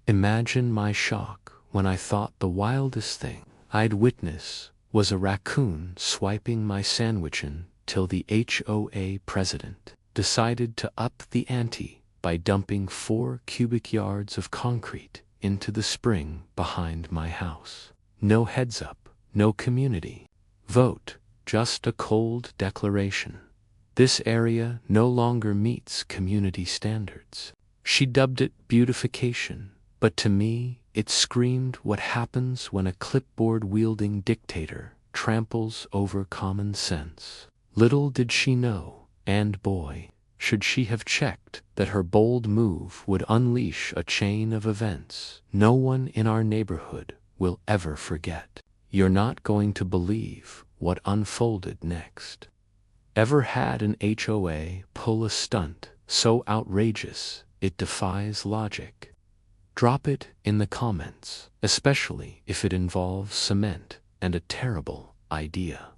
Imagine my shock when I thought the wildest thing I'd witness was a raccoon swiping my sandwich till the HOA president decided to up the ante by dumping 4 cubic yards of concrete into the spring behind my house. No heads up, no community vote, just a cold declaration. This area no longer meets community standards. She dubbed it beautification, but to me it screamed what happens when a clipboard-wielding dictator tramples over common sense. Little did she know, and boy, should she have checked, that her bold move would unleash a chain of events no one in our neighborhood will ever forget. You're not going to believe what unfolded next. Ever had an HOA pull a stunt so outrageous it defies logic? Drop it in the comments, especially if it involves cement and a terrible idea.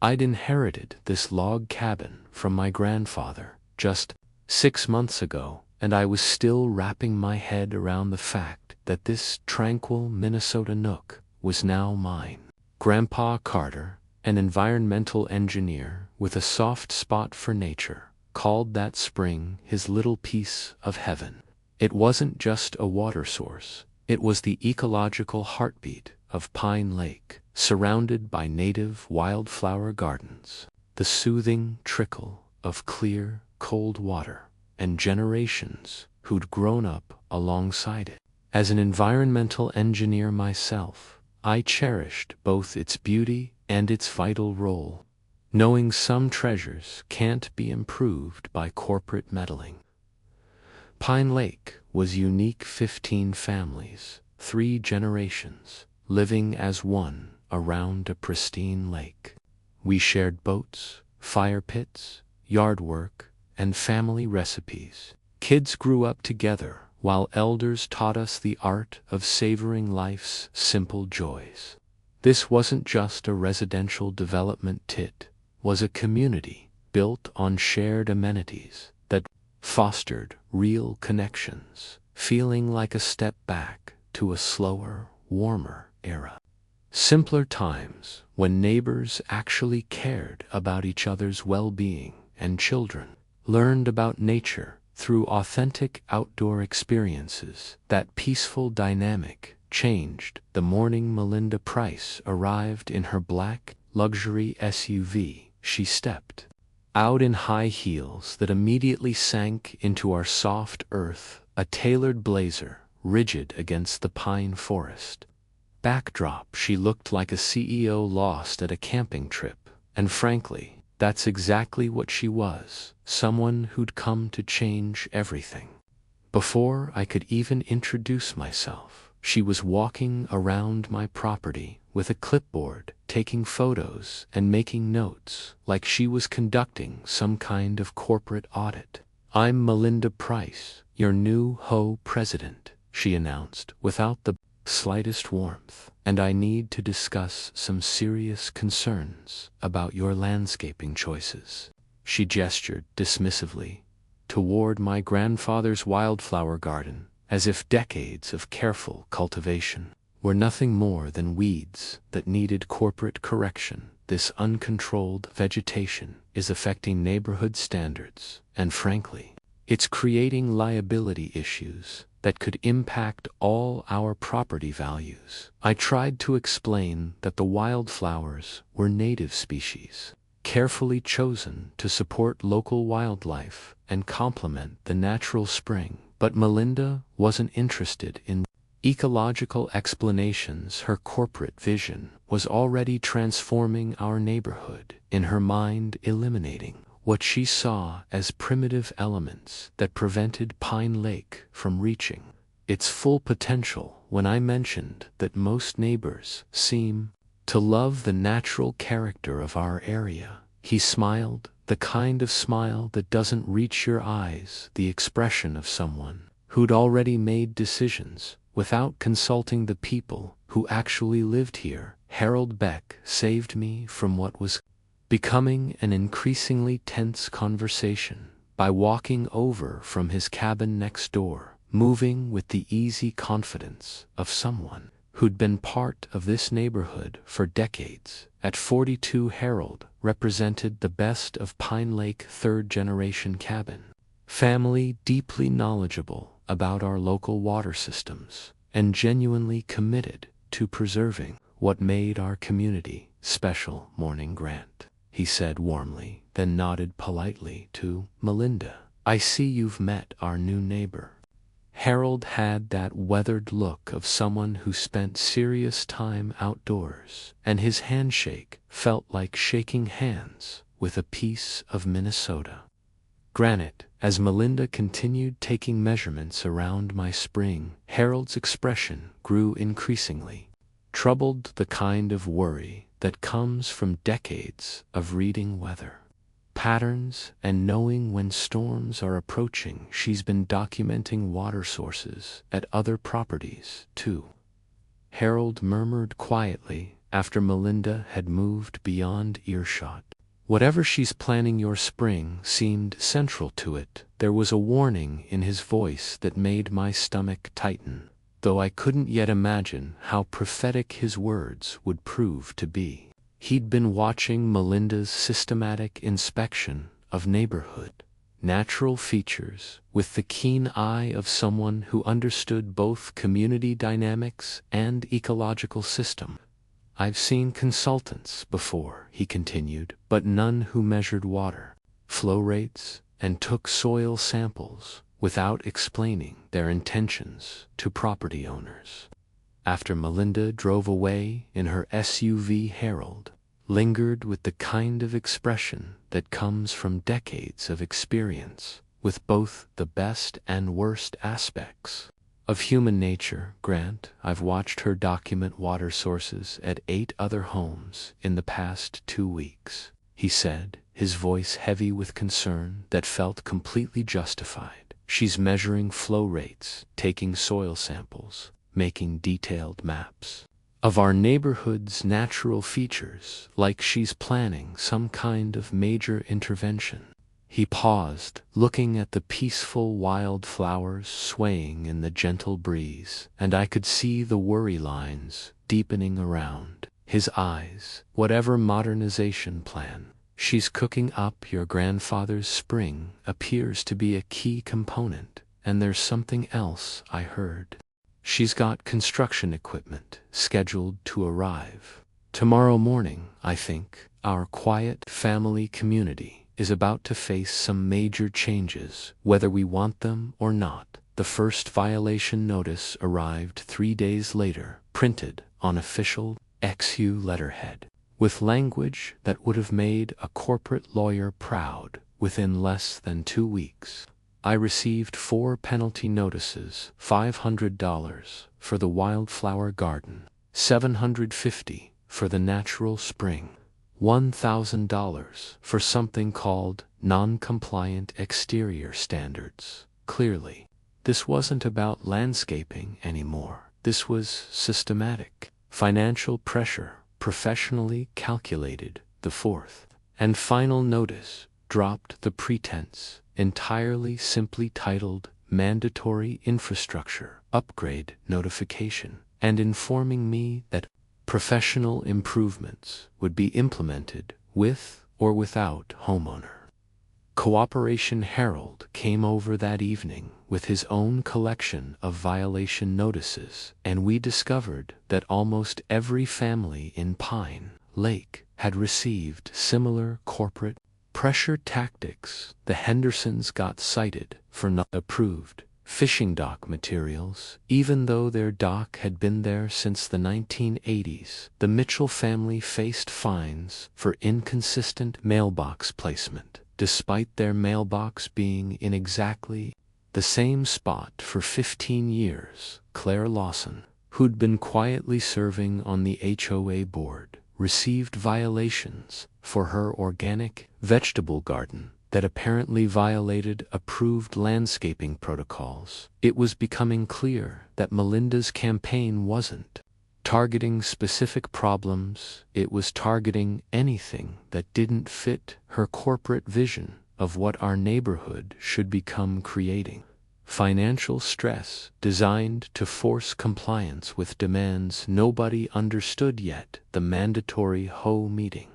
I'd inherited this log cabin from my grandfather just 6 months ago, and I was still wrapping my head around the fact that this tranquil Minnesota nook was now mine. Grandpa Carter, an environmental engineer with a soft spot for nature, called that spring his little piece of heaven. It wasn't just a water source, it was the ecological heartbeat of Pine Lake, surrounded by native wildflower gardens, the soothing trickle of clear, cold water, and generations who'd grown up alongside it. As an environmental engineer myself, I cherished both its beauty and its vital role, knowing some treasures can't be improved by corporate meddling. Pine Lake was unique. 15 families, 3 generations, living as one around a pristine lake. We shared boats, fire pits, yard work, and family recipes. Kids grew up together while elders taught us the art of savoring life's simple joys. This wasn't just a residential development, it was a community built on shared amenities that fostered real connections, feeling like a step back to a slower, warmer era. Simpler times when neighbors actually cared about each other's well-being, and children learned about nature through authentic outdoor experiences. That peaceful dynamic changed the morning Melinda Price arrived in her black luxury SUV. She stepped out in high heels that immediately sank into our soft earth, a tailored blazer rigid against the pine forest backdrop. She looked like a CEO lost at a camping trip, and frankly, that's exactly what she was, someone who'd come to change everything. Before I could even introduce myself, she was walking around my property with a clipboard, taking photos and making notes like she was conducting some kind of corporate audit. "I'm Melinda Price, your new HOA president," she announced without the slightest warmth, "and I need to discuss some serious concerns about your landscaping choices." She gestured dismissively toward my grandfather's wildflower garden, as if decades of careful cultivation were nothing more than weeds that needed corporate correction. This uncontrolled vegetation is affecting neighborhood standards, and frankly, it's creating liability issues that could impact all our property values. I tried to explain that the wildflowers were native species, carefully chosen to support local wildlife and complement the natural spring, but Melinda wasn't interested in ecological explanations. Her corporate vision was already transforming our neighborhood, in her mind eliminating what she saw as primitive elements that prevented Pine Lake from reaching its full potential. When I mentioned that most neighbors seem to love the natural character of our area, he smiled, the kind of smile that doesn't reach your eyes, the expression of someone who'd already made decisions without consulting the people who actually lived here. Harold Beck saved me from what was becoming an increasingly tense conversation by walking over from his cabin next door. moving with the easy confidence of someone who'd been part of this neighborhood for decades. At 42, Harold represented the best of Pine Lake third-generation cabin family, deeply knowledgeable about our local water systems and genuinely committed to preserving what made our community special. Morning, Grant, he said warmly, then nodded politely to Melinda. I see you've met our new neighbor. Harold had that weathered look of someone who spent serious time outdoors, and his handshake felt like shaking hands with a piece of Minnesota granite. As Melinda continued taking measurements around my spring, Harold's expression grew increasingly troubled, the kind of worry that comes from decades of reading weather patterns and knowing when storms are approaching. She's been documenting water sources at other properties, too, Harold murmured quietly after Melinda had moved beyond earshot. Whatever she's planning, your spring seemed central to it. There was a warning in his voice that made my stomach tighten, though I couldn't yet imagine how prophetic his words would prove to be. He'd been watching Melinda's systematic inspection of neighborhood natural features with the keen eye of someone who understood both community dynamics and ecological system. I've seen consultants before, he continued, but none who measured water flow rates and took soil samples without explaining their intentions to property owners. After Melinda drove away in her SUV, Harold lingered with the kind of expression that comes from decades of experience with both the best and worst aspects of human nature. Grant, I've watched her document water sources at 8 other homes in the past 2 weeks, he said, his voice heavy with concern that felt completely justified. She's measuring flow rates, taking soil samples, making detailed maps of our neighborhood's natural features, like she's planning some kind of major intervention. He paused, looking at the peaceful wildflowers swaying in the gentle breeze, and I could see the worry lines deepening around his eyes. Whatever modernization plan she's cooking up, your grandfather's spring appears to be a key component. And there's something else I heard. She's got construction equipment scheduled to arrive tomorrow morning. I think our quiet family community is about to face some major changes, whether we want them or not. The first violation notice arrived 3 days later, printed on official XU letterhead, with language that would have made a corporate lawyer proud. Within less than 2 weeks, I received 4 penalty notices: $500 for the wildflower garden, $750 for the natural spring, $1,000 for something called non-compliant exterior standards. Clearly, this wasn't about landscaping anymore. This was systematic financial pressure, professionally calculated. The fourth and final notice dropped the pretense entirely, simply titled Mandatory Infrastructure Upgrade Notification, and informing me that professional improvements would be implemented with or without homeowner cooperation. Harold came over that evening with his own collection of violation notices, and we discovered that almost every family in Pine Lake had received similar corporate pressure tactics. The Hendersons got cited for not approved fishing dock materials, even though their dock had been there since the 1980s. The Mitchell family faced fines for inconsistent mailbox placement, despite their mailbox being in exactly the same spot for 15 years. Claire Lawson, who'd been quietly serving on the HOA board, received violations for her organic vegetable garden that apparently violated approved landscaping protocols. It was becoming clear that Melinda's campaign wasn't targeting specific problems, it was targeting anything that didn't fit her corporate vision of what our neighborhood should become. Creating financial stress designed to force compliance with demands nobody understood yet. The mandatory HOA meeting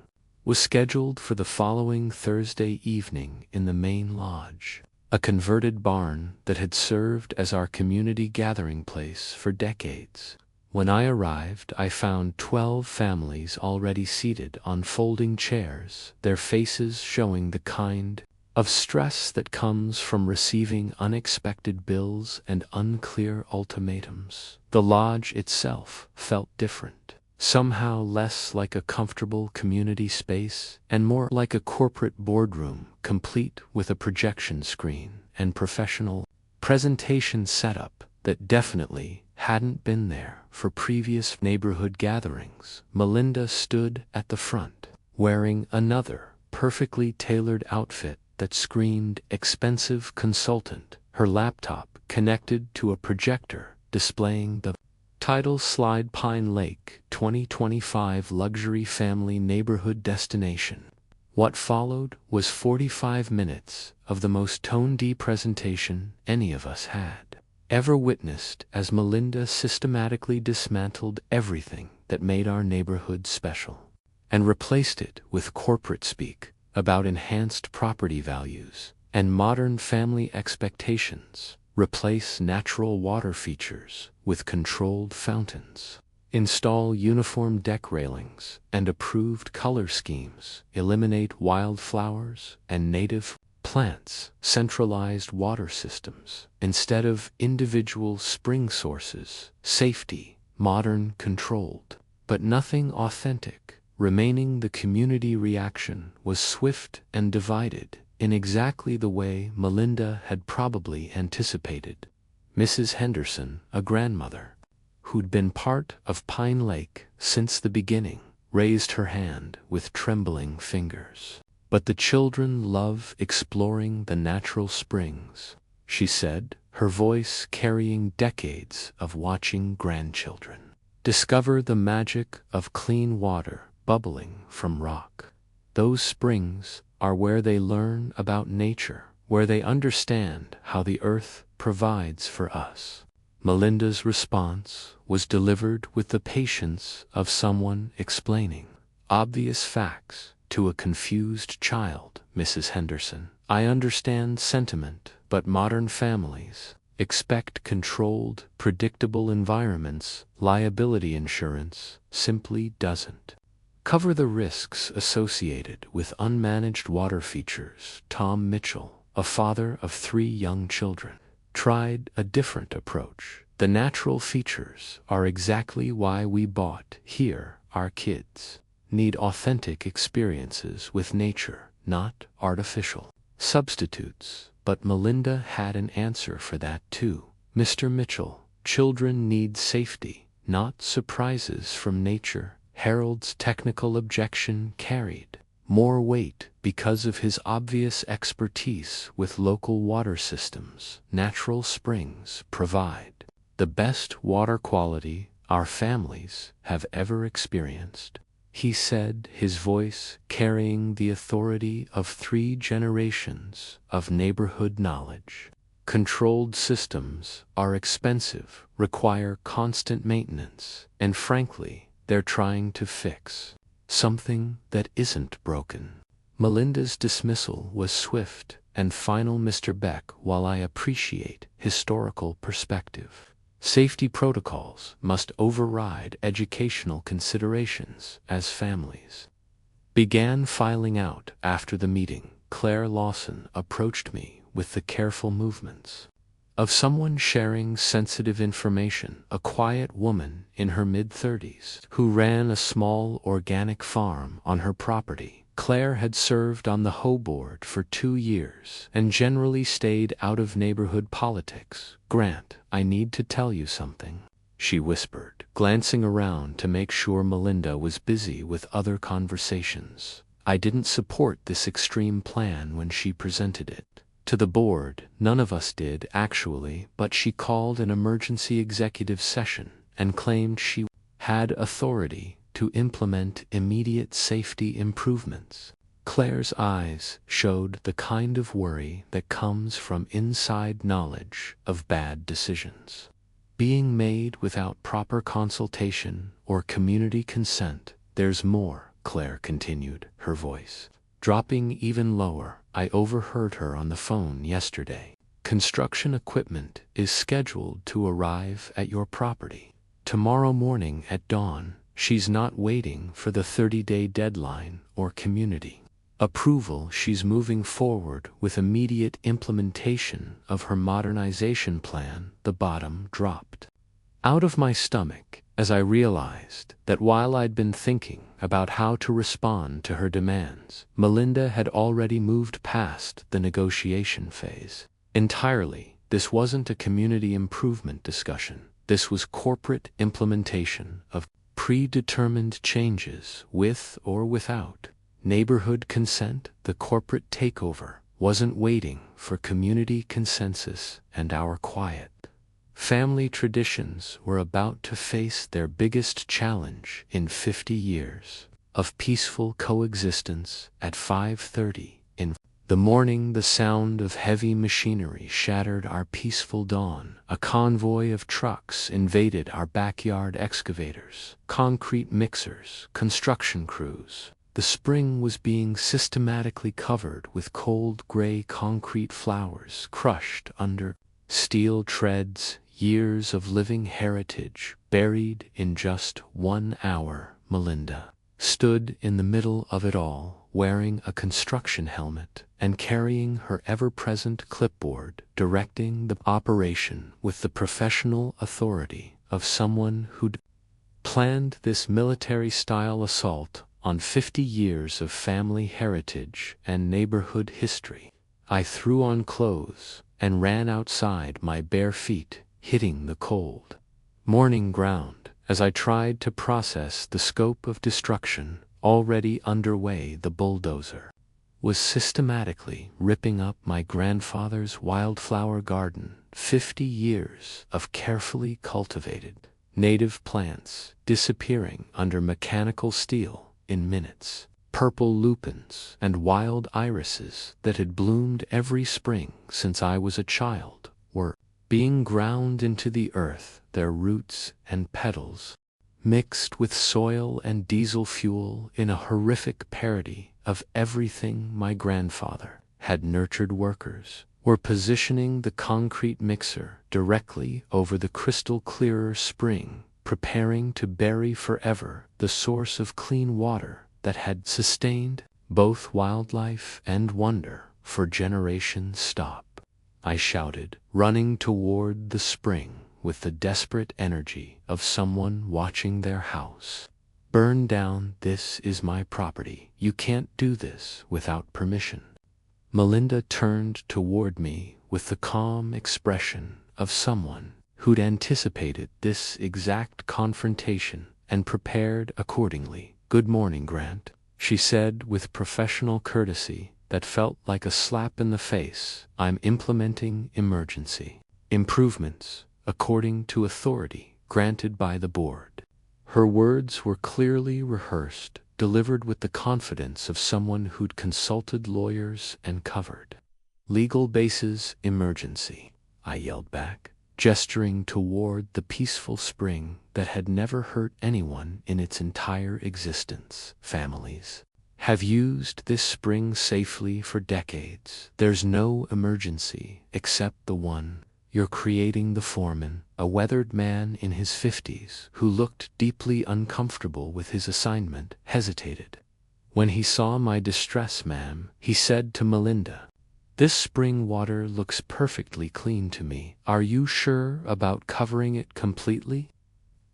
was scheduled for the following Thursday evening in the main lodge, a converted barn that had served as our community gathering place for decades. When I arrived, I found 12 families already seated on folding chairs, their faces showing the kind of stress that comes from receiving unexpected bills and unclear ultimatums. The lodge itself felt different, somehow less like a comfortable community space and more like a corporate boardroom, complete with a projection screen and professional presentation setup that definitely hadn't been there for previous neighborhood gatherings. Melinda stood at the front, wearing another perfectly tailored outfit that screamed expensive consultant, her laptop connected to a projector displaying the title slide: Pine Lake 2025 Luxury Family Neighborhood Destination. What followed was 45 minutes of the most tone-deaf presentation any of us had ever witnessed, as Melinda systematically dismantled everything that made our neighborhood special and replaced it with corporate speak about enhanced property values and modern family expectations. Replace natural water features with controlled fountains. Install uniform deck railings and approved color schemes. Eliminate wildflowers and native plants. Centralized water systems instead of individual spring sources. Safety, modern, controlled, but nothing authentic. Remaining, the community reaction was swift and divided in exactly the way Melinda had probably anticipated. Mrs. Henderson, a grandmother who'd been part of Pine Lake since the beginning, raised her hand with trembling fingers. But the children love exploring the natural springs, she said, her voice carrying decades of watching grandchildren discover the magic of clean water bubbling from rock. Those springs are where they learn about nature, where they understand how the earth provides for us. Melinda's response was delivered with the patience of someone explaining obvious facts to a confused child. Mrs. Henderson, I understand sentiment, but modern families expect controlled, predictable environments. Liability insurance simply doesn't cover the risks associated with unmanaged water features. Tom Mitchell, a father of 3 young children, tried a different approach. The natural features are exactly why we bought here. Our kids need authentic experiences with nature, not artificial substitutes. But Melinda had an answer for that too. Mr. Mitchell, children need safety, not surprises from nature. Harold's technical objection carried more weight because of his obvious expertise with local water systems. Natural springs provide the best water quality our families have ever experienced, he said, his voice carrying the authority of 3 generations of neighborhood knowledge. Controlled systems are expensive, require constant maintenance, and frankly, they're trying to fix something that isn't broken. Melinda's dismissal was swift and final. Mr. Beck, while I appreciate historical perspective, safety protocols must override educational considerations. As families began filing out after the meeting, Claire Lawson approached me with the careful movements of someone sharing sensitive information, a quiet woman in her mid-30s who ran a small organic farm on her property. Claire had served on the HOA board for 2 years and generally stayed out of neighborhood politics. Grant, I need to tell you something, she whispered, glancing around to make sure Melinda was busy with other conversations. I didn't support this extreme plan when she presented it to the board. None of us did, actually, but she called an emergency executive session and claimed she had authority to implement immediate safety improvements. Claire's eyes showed the kind of worry that comes from inside knowledge of bad decisions being made without proper consultation or community consent. There's more, Claire continued, her voice dropping even lower. I overheard her on the phone yesterday. Construction equipment is scheduled to arrive at your property tomorrow morning at dawn. She's not waiting for the 30-day deadline or community approval. She's moving forward with immediate implementation of her modernization plan. The bottom dropped out of my stomach as I realized that while I'd been thinking about how to respond to her demands, Melinda had already moved past the negotiation phase entirely. This wasn't a community improvement discussion. This was corporate implementation of predetermined changes with or without neighborhood consent. The corporate takeover wasn't waiting for community consensus, and our quiet family traditions were about to face their biggest challenge in 50 years of peaceful coexistence. At 5:30 in the morning, the sound of heavy machinery shattered our peaceful dawn. A convoy of trucks invaded our backyard: excavators, concrete mixers, construction crews. The spring was being systematically covered with cold gray concrete flowers crushed under steel treads. Years of living heritage buried in just 1 hour. Melinda stood in the middle of it all, wearing a construction helmet and carrying her ever-present clipboard, directing the operation with the professional authority of someone who'd planned this military-style assault on 50 years of family heritage and neighborhood history. I threw on clothes and ran outside, my bare feet hitting the cold morning ground as I tried to process the scope of destruction already underway. The bulldozer was systematically ripping up my grandfather's wildflower garden. 50 years of carefully cultivated native plants disappearing under mechanical steel in minutes. Purple lupins and wild irises that had bloomed every spring since I was a child were being ground into the earth, their roots and petals mixed with soil and diesel fuel in a horrific parody of everything my grandfather had nurtured. Workers were positioning the concrete mixer directly over the crystal-clearer spring, preparing to bury forever the source of clean water that had sustained both wildlife and wonder for generations. Stop, I shouted, running toward the spring with the desperate energy of someone watching their house burn down. This is my property. You can't do this without permission. Melinda turned toward me with the calm expression of someone who'd anticipated this exact confrontation and prepared accordingly. Good morning, Grant, she said with professional courtesy that felt like a slap in the face. I'm implementing emergency improvements according to authority granted by the board. Her words were clearly rehearsed, delivered with the confidence of someone who'd consulted lawyers and covered legal bases. Emergency, I yelled back, gesturing toward the peaceful spring that had never hurt anyone in its entire existence. Families have used this spring safely for decades. There's no emergency except the one you're creating. The foreman, a weathered man in his 50s who looked deeply uncomfortable with his assignment, hesitated. When he saw my distress, ma'am, he said to Melinda, "This spring water looks perfectly clean to me. Are you sure about covering it completely?"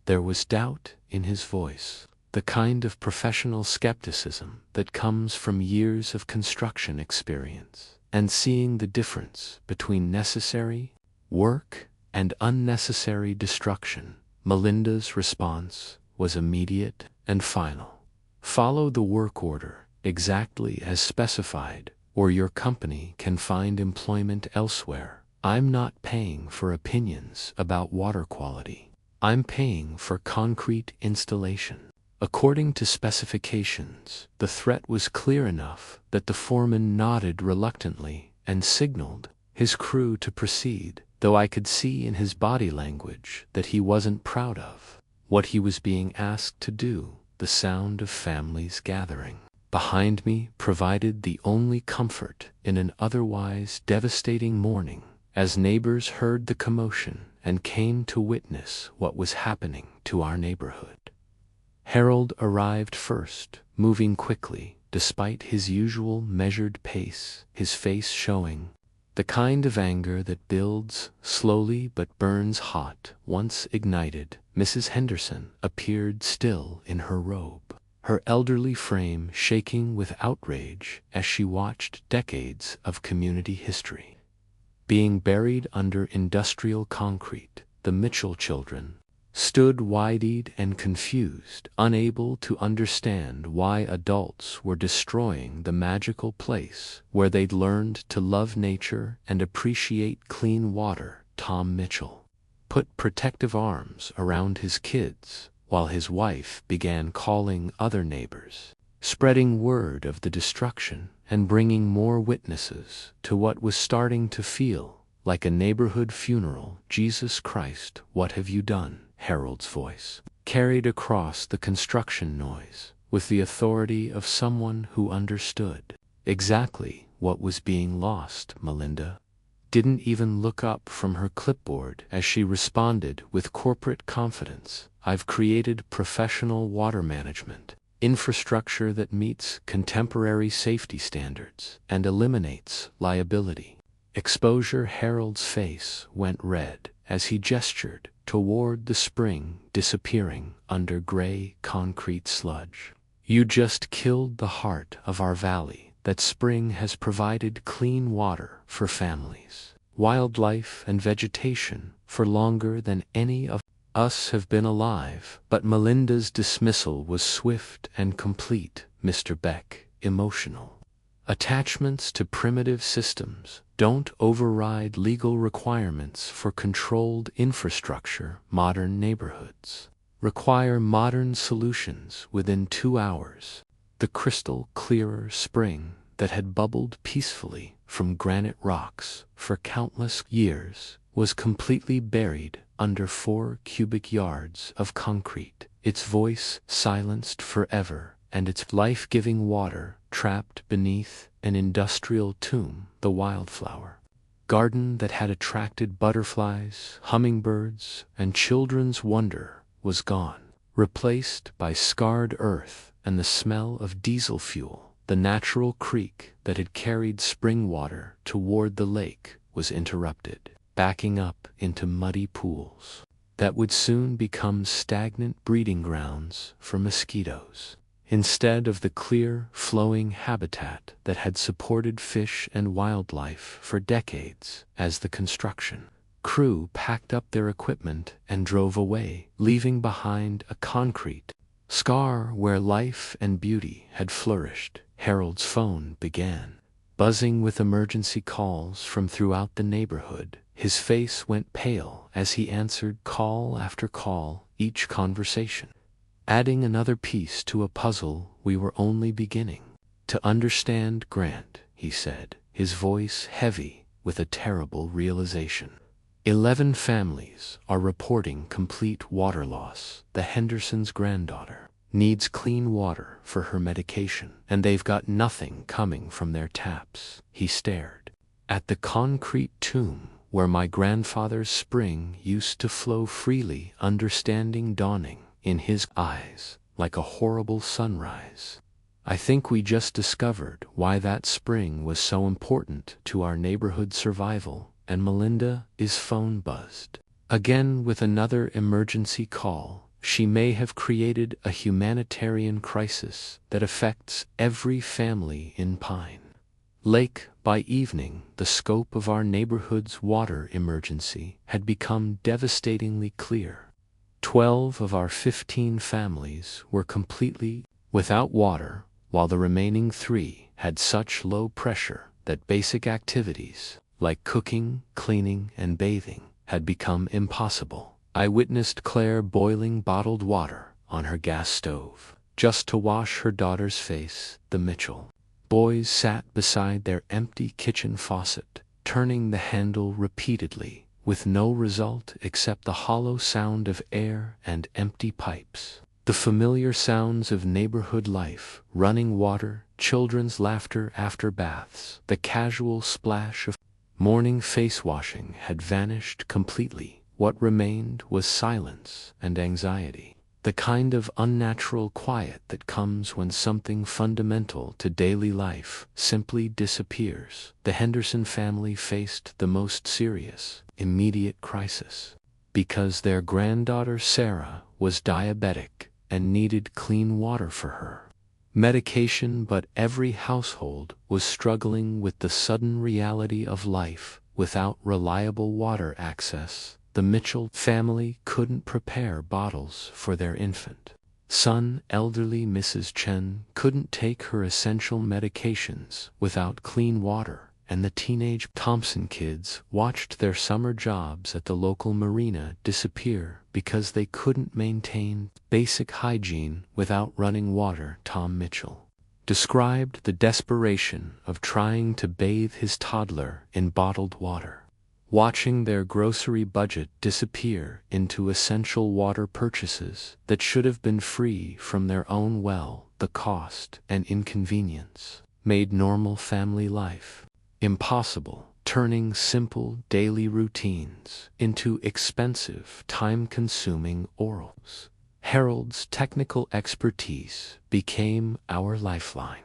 There was doubt in his voice, the kind of professional skepticism that comes from years of construction experience and seeing the difference between necessary work and unnecessary destruction. Melinda's response was immediate and final. Follow the work order exactly as specified, or your company can find employment elsewhere. I'm not paying for opinions about water quality. I'm paying for concrete installation. According to specifications, the threat was clear enough that the foreman nodded reluctantly and signaled his crew to proceed, though I could see in his body language that he wasn't proud of what he was being asked to do. The sound of families gathering behind me provided the only comfort in an otherwise devastating morning, as neighbors heard the commotion and came to witness what was happening to our neighborhood. Harold arrived first, moving quickly despite his usual measured pace, his face showing the kind of anger that builds slowly but burns hot once ignited. Mrs. Henderson appeared still in her robe, her elderly frame shaking with outrage as she watched decades of community history being buried under industrial concrete. The Mitchell children stood wide-eyed and confused, unable to understand why adults were destroying the magical place where they'd learned to love nature and appreciate clean water. Tom Mitchell put protective arms around his kids while his wife began calling other neighbors, spreading word of the destruction and bringing more witnesses to what was starting to feel like a neighborhood funeral. Jesus Christ, what have you done? Harold's voice carried across the construction noise with the authority of someone who understood exactly what was being lost. Melinda didn't even look up from her clipboard as she responded with corporate confidence. I've created professional water management infrastructure that meets contemporary safety standards and eliminates liability exposure. Harold's face went red as he gestured toward the spring disappearing under gray concrete sludge. You just killed the heart of our valley. That spring has provided clean water for families, wildlife, and vegetation for longer than any of us have been alive. But Melinda's dismissal was swift and complete. Mr. Beck, emotional attachments to primitive systems don't override legal requirements for controlled infrastructure. Modern neighborhoods require modern solutions. Within 2 hours, the crystal clearer spring that had bubbled peacefully from granite rocks for countless years was completely buried under 4 cubic yards of concrete, its voice silenced forever and its life-giving water trapped beneath an industrial tomb. The wildflower garden that had attracted butterflies, hummingbirds, and children's wonder was gone, replaced by scarred earth and the smell of diesel fuel. The natural creek that had carried spring water toward the lake was interrupted, backing up into muddy pools that would soon become stagnant breeding grounds for mosquitoes. Instead of the clear, flowing habitat that had supported fish and wildlife for decades, as the construction crew packed up their equipment and drove away, leaving behind a concrete scar where life and beauty had flourished. Harold's phone began buzzing with emergency calls from throughout the neighborhood. His face went pale as he answered call after call, each conversation adding another piece to a puzzle we were only beginning to understand. Grant, he said, his voice heavy with a terrible realization. 11 families are reporting complete water loss. The Hendersons' granddaughter needs clean water for her medication, and they've got nothing coming from their taps. He stared at the concrete tomb where my grandfather's spring used to flow freely, understanding dawning in his eyes like a horrible sunrise. I think we just discovered why that spring was so important to our neighborhood's survival. And Melinda's phone buzzed again with another emergency call. She may have created a humanitarian crisis that affects every family in Pine Lake. By evening, the scope of our neighborhood's water emergency had become devastatingly clear. 12 of our 15 families were completely without water, while the remaining 3 had such low pressure that basic activities like cooking, cleaning, and bathing had become impossible. I witnessed Claire boiling bottled water on her gas stove, just to wash her daughter's face. The Mitchell boys sat beside their empty kitchen faucet, turning the handle repeatedly, with no result except the hollow sound of air and empty pipes. The familiar sounds of neighborhood life, running water, children's laughter after baths, the casual splash of morning face washing had vanished completely. What remained was silence and anxiety. The kind of unnatural quiet that comes when something fundamental to daily life simply disappears. The Henderson family faced the most serious, immediate crisis, because their granddaughter Sarah was diabetic and needed clean water for her medication, but every household was struggling with the sudden reality of life without reliable water access. The Mitchell family couldn't prepare bottles for their infant son. Elderly Mrs. Chen couldn't take her essential medications without clean water, and the teenage Thompson kids watched their summer jobs at the local marina disappear because they couldn't maintain basic hygiene without running water. Tom Mitchell described the desperation of trying to bathe his toddler in bottled water, watching their grocery budget disappear into essential water purchases that should have been free from their own well. The cost and inconvenience made normal family life impossible, turning simple daily routines into expensive, time-consuming orals. Harold's technical expertise became our lifeline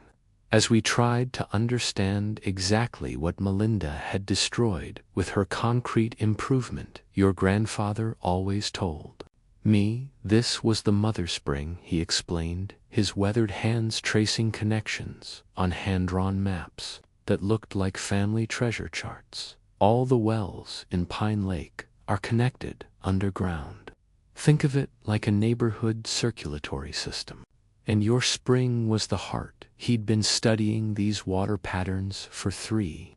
as we tried to understand exactly what Melinda had destroyed with her concrete improvement. Your grandfather always told me this was the mother spring, he explained, his weathered hands tracing connections on hand-drawn maps that looked like family treasure charts. All the wells in Pine Lake are connected underground. Think of it like a neighborhood circulatory system. And your spring was the heart. He'd been studying these water patterns for 3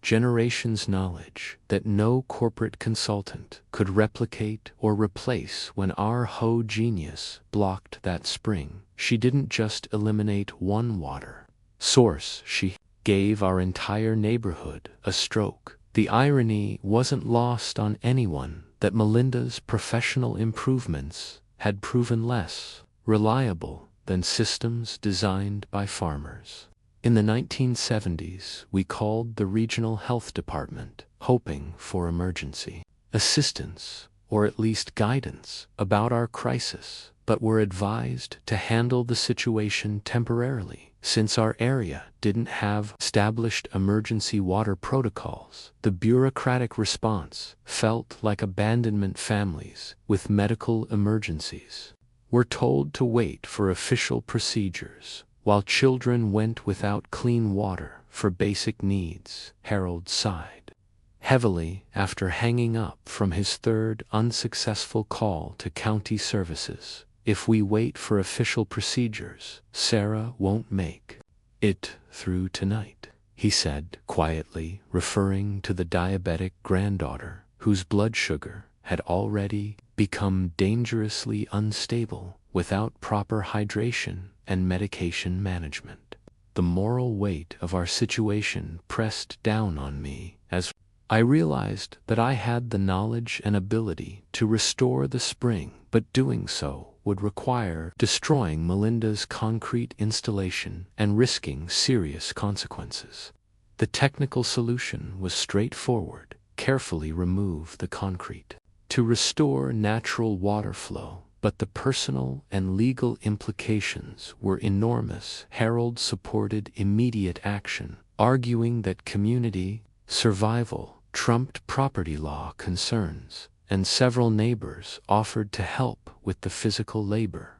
generations, knowledge that no corporate consultant could replicate or replace. When our HOA genius blocked that spring, she didn't just eliminate one water source, she gave our entire neighborhood a stroke. The irony wasn't lost on anyone that Melinda's professional improvements had proven less reliable than systems designed by farmers. In the 1970s, we called the regional health department, hoping for emergency assistance or at least guidance about our crisis, but were advised to handle the situation temporarily. Since our area didn't have established emergency water protocols, the bureaucratic response felt like abandonment. Families with medical emergencies were told to wait for official procedures, while children went without clean water for basic needs. Harold sighed heavily after hanging up from his third unsuccessful call to county services. If we wait for official procedures, Sarah won't make it through tonight, he said quietly, referring to the diabetic granddaughter whose blood sugar had already become dangerously unstable without proper hydration and medication management. The moral weight of our situation pressed down on me as I realized that I had the knowledge and ability to restore the spring, but doing so would require destroying Melinda's concrete installation and risking serious consequences. The technical solution was straightforward: carefully remove the concrete to restore natural water flow, but the personal and legal implications were enormous. Harold supported immediate action, arguing that community survival trumped property law concerns, and several neighbors offered to help with the physical labor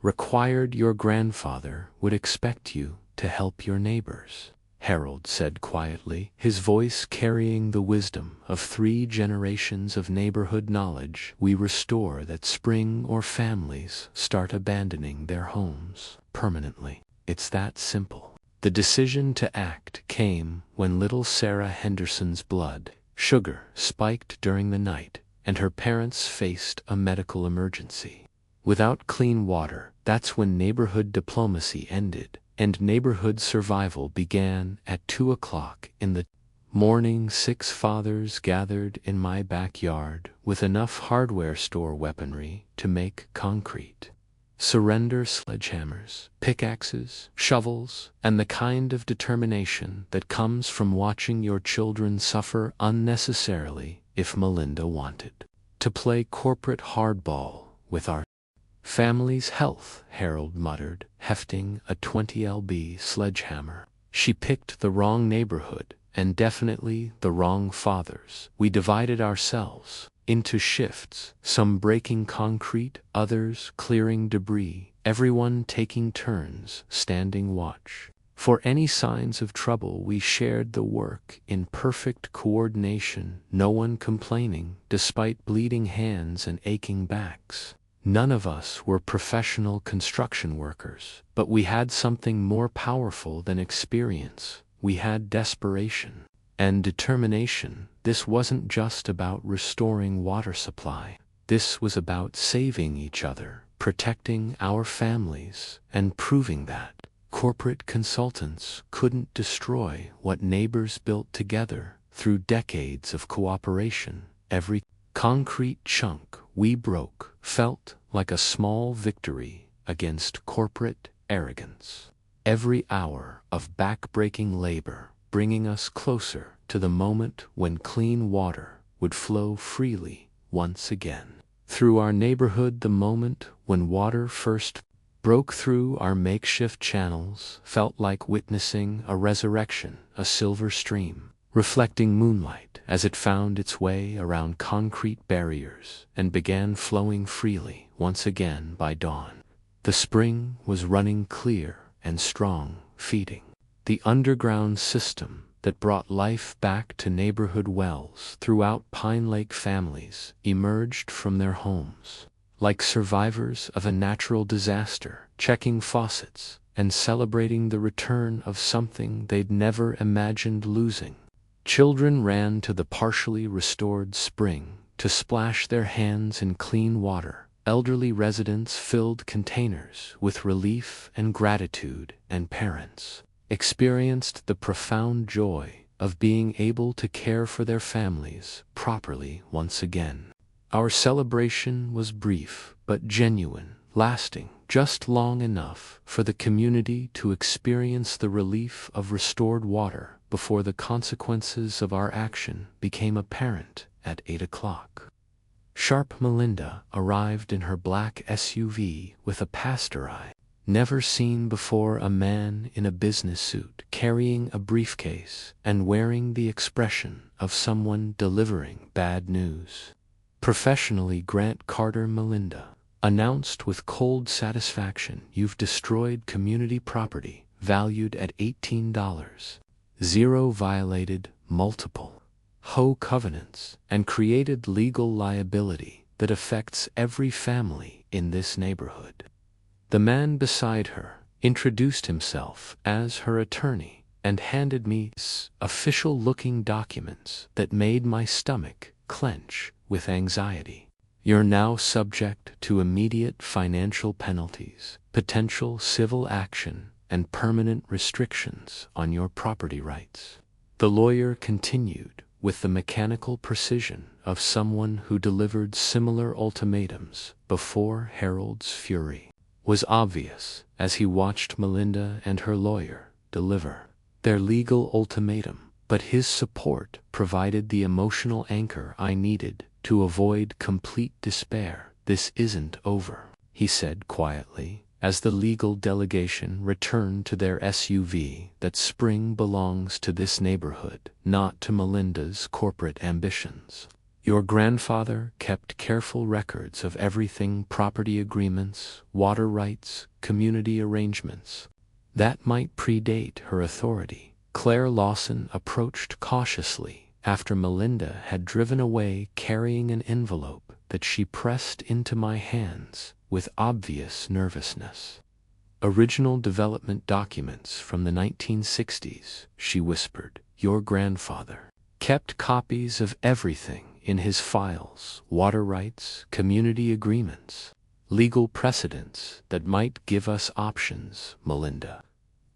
required. Your grandfather would expect you to help your neighbors, Harold said quietly, his voice carrying the wisdom of 3 generations of neighborhood knowledge. We restore that spring or families start abandoning their homes permanently. It's that simple. The decision to act came when little Sarah Henderson's blood sugar spiked during the night, and her parents faced a medical emergency. Without clean water, that's when neighborhood diplomacy ended, and neighborhood survival began. At 2 o'clock in the morning, 6 fathers gathered in my backyard with enough hardware store weaponry to make concrete. Surrender sledgehammers, pickaxes, shovels, and the kind of determination that comes from watching your children suffer unnecessarily. If Melinda wanted to play corporate hardball with our family's health, Harold muttered, hefting a 20 lb sledgehammer, she picked the wrong neighborhood, and definitely the wrong fathers. We divided ourselves into shifts, some breaking concrete, others clearing debris, everyone taking turns standing watch. For any signs of trouble, we shared the work in perfect coordination, no one complaining, despite bleeding hands and aching backs. None of us were professional construction workers, but we had something more powerful than experience. We had desperation and determination. This wasn't just about restoring water supply. This was about saving each other, protecting our families, and proving that corporate consultants couldn't destroy what neighbors built together through decades of cooperation. Every concrete chunk we broke felt like a small victory against corporate arrogance. Every hour of back-breaking labor bringing us closer to the moment when clean water would flow freely once again through our neighborhood. The moment when water first broke through our makeshift channels felt like witnessing a resurrection, a silver stream, reflecting moonlight as it found its way around concrete barriers and began flowing freely once again by dawn. The spring was running clear and strong, feeding the underground system that brought life back to neighborhood wells throughout Pine Lake. Families emerged from their homes like survivors of a natural disaster, checking faucets and celebrating the return of something they'd never imagined losing. Children ran to the partially restored spring to splash their hands in clean water. Elderly residents filled containers with relief and gratitude, and parents experienced the profound joy of being able to care for their families properly once again. Our celebration was brief but genuine, lasting just long enough for the community to experience the relief of restored water before the consequences of our action became apparent. At 8 o'clock. Sharp Melinda arrived in her black SUV with a pastor eye. Never seen before, a man in a business suit, carrying a briefcase and wearing the expression of someone delivering bad news. Professionally, Grant Carter. Melinda announced with cold satisfaction, "You've destroyed community property valued at $18. Zero violated multiple HOA covenants and created legal liability that affects every family in this neighborhood." The man beside her introduced himself as her attorney and handed me official-looking documents that made my stomach clench with anxiety. "You're now subject to immediate financial penalties, potential civil action, and permanent restrictions on your property rights." The lawyer continued with the mechanical precision of someone who delivered similar ultimatums before. Harold's fury was obvious as he watched Melinda and her lawyer deliver their legal ultimatum, but his support provided the emotional anchor I needed to avoid complete despair. "This isn't over," he said quietly, as the legal delegation returned to their SUV. "That spring belongs to this neighborhood, not to Melinda's corporate ambitions. Your grandfather kept careful records of everything: property agreements, water rights, community arrangements. That might predate her authority." Claire Lawson approached cautiously after Melinda had driven away, carrying an envelope that she pressed into my hands with obvious nervousness. "Original development documents from the 1960s, she whispered. "Your grandfather kept copies of everything in his files: water rights, community agreements, legal precedents that might give us options. Melinda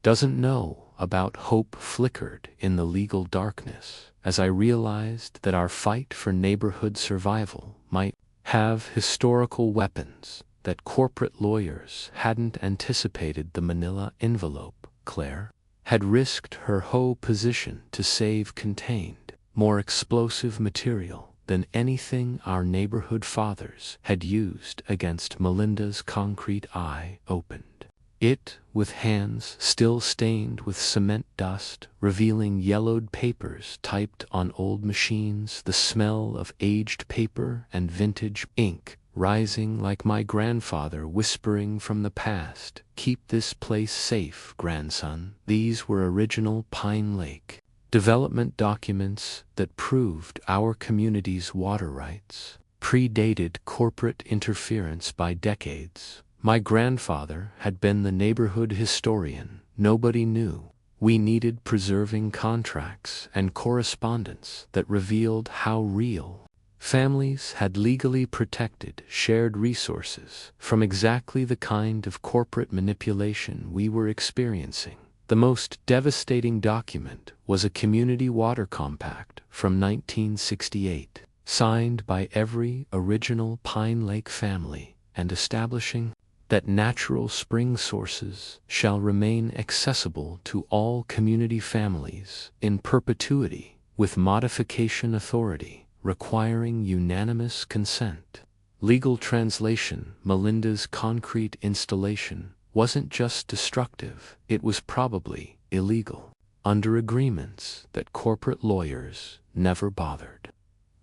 doesn't know about hope flickered in the legal darkness as I realized that our fight for neighborhood survival might have historical weapons that corporate lawyers hadn't anticipated. The manila envelope Claire had risked her HOA position to save contained more explosive material than anything our neighborhood fathers had used against Melinda's concrete. I opened it with hands still stained with cement dust, revealing yellowed papers typed on old machines, the smell of aged paper and vintage ink rising like my grandfather whispering from the past. "Keep this place safe, grandson." These were original Pine Lake development documents that proved our community's water rights predated corporate interference by decades. My grandfather had been the neighborhood historian. Nobody knew we needed preserving contracts and correspondence that revealed how real families had legally protected shared resources from exactly the kind of corporate manipulation we were experiencing. The most devastating document was a community water compact from 1968, signed by every original Pine Lake family and establishing that natural spring sources shall remain accessible to all community families in perpetuity, with modification authority requiring unanimous consent. Legal translation: Melinda's concrete installation wasn't just destructive, it was probably illegal, under agreements that corporate lawyers never bothered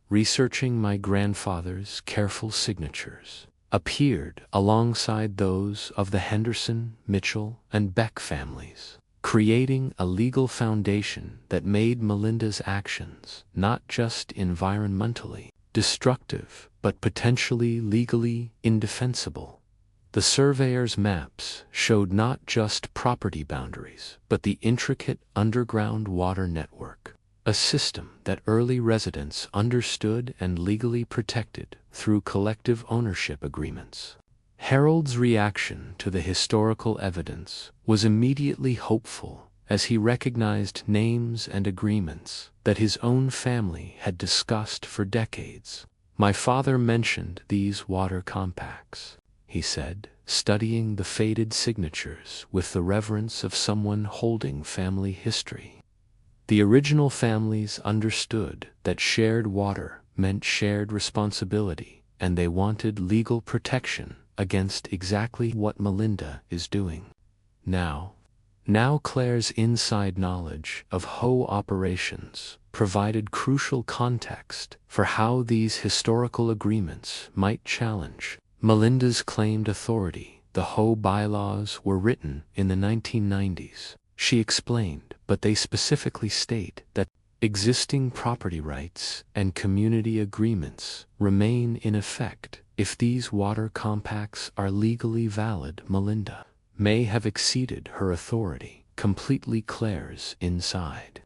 researching. My grandfather's careful signatures appeared alongside those of the Henderson, Mitchell, and Beck families, creating a legal foundation that made Melinda's actions not just environmentally destructive, but potentially legally indefensible. The surveyor's maps showed not just property boundaries, but the intricate underground water network, a system that early residents understood and legally protected through collective ownership agreements. Harold's reaction to the historical evidence was immediately hopeful as he recognized names and agreements that his own family had discussed for decades. "My father mentioned these water compacts," he said, studying the faded signatures with the reverence of someone holding family history. The original families understood that shared water meant shared responsibility, and they wanted legal protection against exactly what Melinda is doing now. Claire's inside knowledge of HOA operations provided crucial context for how these historical agreements might challenge Melinda's claimed authority. The HOA bylaws were written in the 1990s, she explained, but they specifically state that existing property rights and community agreements remain in effect if these water compacts are legally valid. Melinda may have exceeded her authority completely. Claire's inside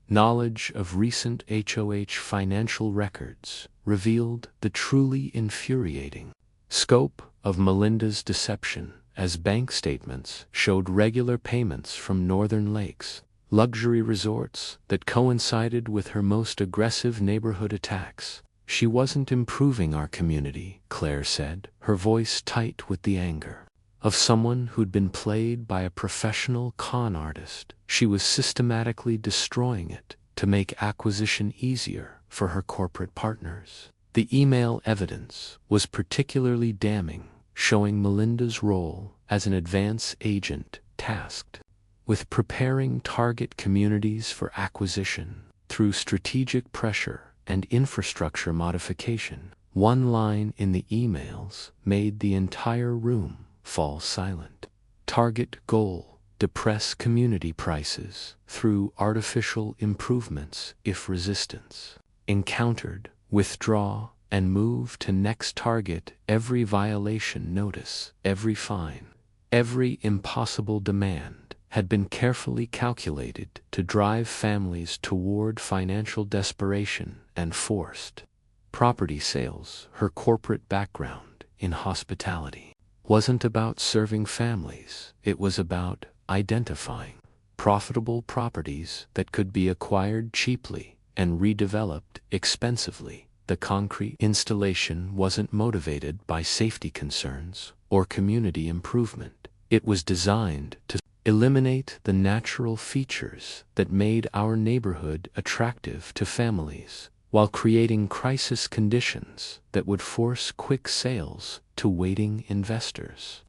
knowledge of recent HOH financial records revealed the truly infuriating scope of Melinda's deception, as bank statements showed regular payments from Northern Lakes luxury resorts that coincided with her most aggressive neighborhood attacks. "She wasn't improving our community," Claire said, her voice tight with the anger of someone who'd been played by a professional con artist. She was systematically destroying it to make acquisition easier for her corporate partners. The email evidence was particularly damning, showing Melinda's role as an advance agent tasked with preparing target communities for acquisition through strategic pressure and infrastructure modification. One line in the emails made the entire room fall silent. Target goal: depress community prices through artificial improvements. If resistance encountered, withdraw and move to next target. Every violation notice, every fine, every impossible demand had been carefully calculated to drive families toward financial desperation and forced property sales. Her corporate background in hospitality wasn't about serving families, it was about identifying profitable properties that could be acquired cheaply and redeveloped expensively. The concrete installation wasn't motivated by safety concerns or community improvement. It was designed to eliminate the natural features that made our neighborhood attractive to families, while creating crisis conditions that would force quick sales to waiting investors.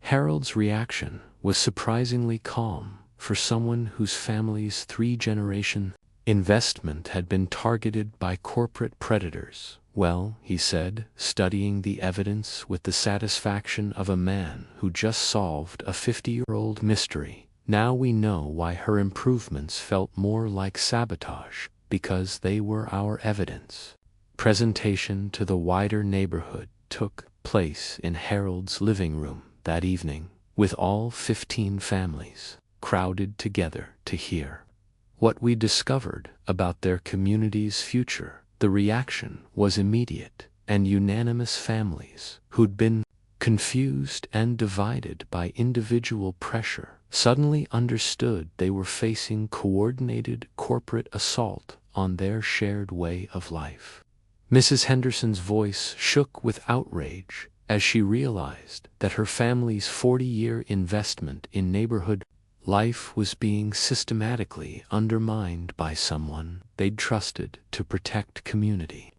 Harold's reaction was surprisingly calm for someone whose family's three-generation investment had been targeted by corporate predators. "Well," he said, studying the evidence with the satisfaction of a man who just solved a 50-year-old mystery, "now we know why her improvements felt more like sabotage, because they were our evidence." Presentation to the wider neighborhood took place in Harold's living room that evening, with all 15 families crowded together to hear what we discovered about their community's future. The reaction was immediate, and unanimous. Families who'd been confused and divided by individual pressure suddenly understood they were facing coordinated corporate assault on their shared way of life. Mrs. Henderson's voice shook with outrage as she realized that her family's 40-year investment in neighborhood life was being systematically undermined by someone they'd trusted to protect community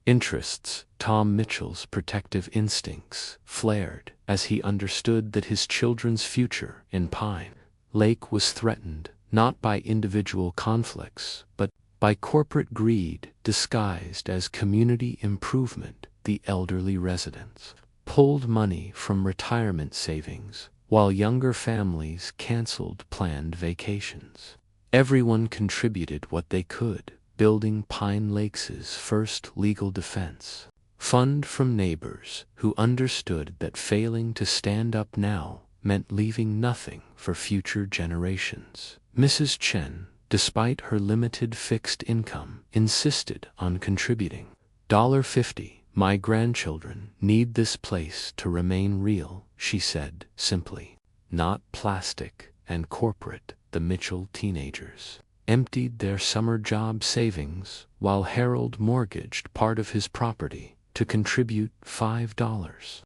interests. Tom Mitchell's protective instincts flared as he understood that his children's future in Pine Lake was threatened not by individual conflicts, but by corporate greed disguised as community improvement. The elderly residents pulled money from retirement savings, while younger families canceled planned vacations. Everyone contributed what they could, building Pine Lake's first legal defense fund from neighbors who understood that failing to stand up now meant leaving nothing for future generations. Mrs. Chen, despite her limited fixed income, insisted on contributing $50. "My grandchildren need this place to remain real," she said simply, "not plastic and corporate." The Mitchell teenagers emptied their summer job savings while Harold mortgaged part of his property to contribute $5.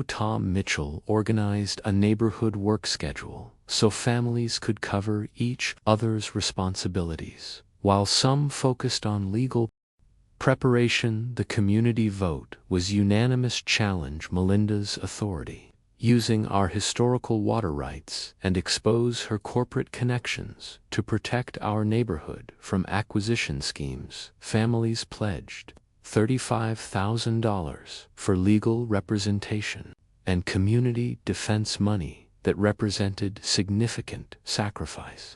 Tom Mitchell organized a neighborhood work schedule so families could cover each other's responsibilities. While some focused on legal preparation, the community vote was unanimous. Challenge Melinda's authority, using our historical water rights, and expose her corporate connections to protect our neighborhood from acquisition schemes. Families pledged $35,000 for legal representation and community defense money that represented significant sacrifice,